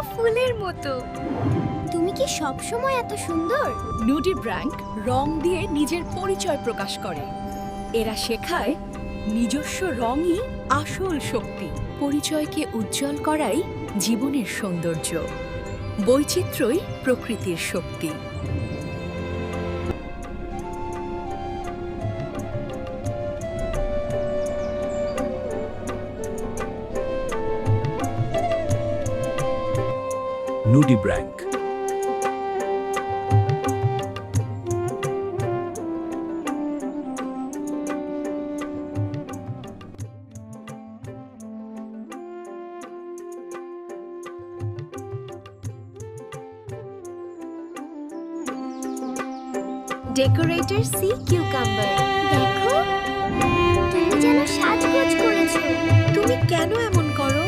ফুলের মতো। তুমি কি সব সময় এত সুন্দর? নুডিব্র্যাঙ্ক রং দিয়ে নিজের পরিচয় প্রকাশ করে। এরা শেখায় নিজস্ব রঙই আসল শক্তি। পরিচয়কে উজ্জ্বল করাই জীবনের সৌন্দর্য। বৈচিত্র্যই প্রকৃতির শক্তি। নুডিব্র্যাঙ্ক। Decorator sea cucumber. দেখো, তুমি যেন সাজগোজ করেছো। তুমি কেন এমন করো?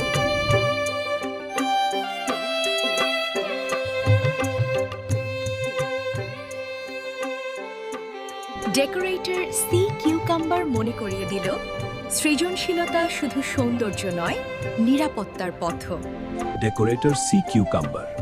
ডেকোরেটর সি কিউকাম্বার মনে করিয়ে দিল, সৃজনশীলতা শুধু সৌন্দর্য নয়, নিরাপত্তার পথ। Decorator sea cucumber.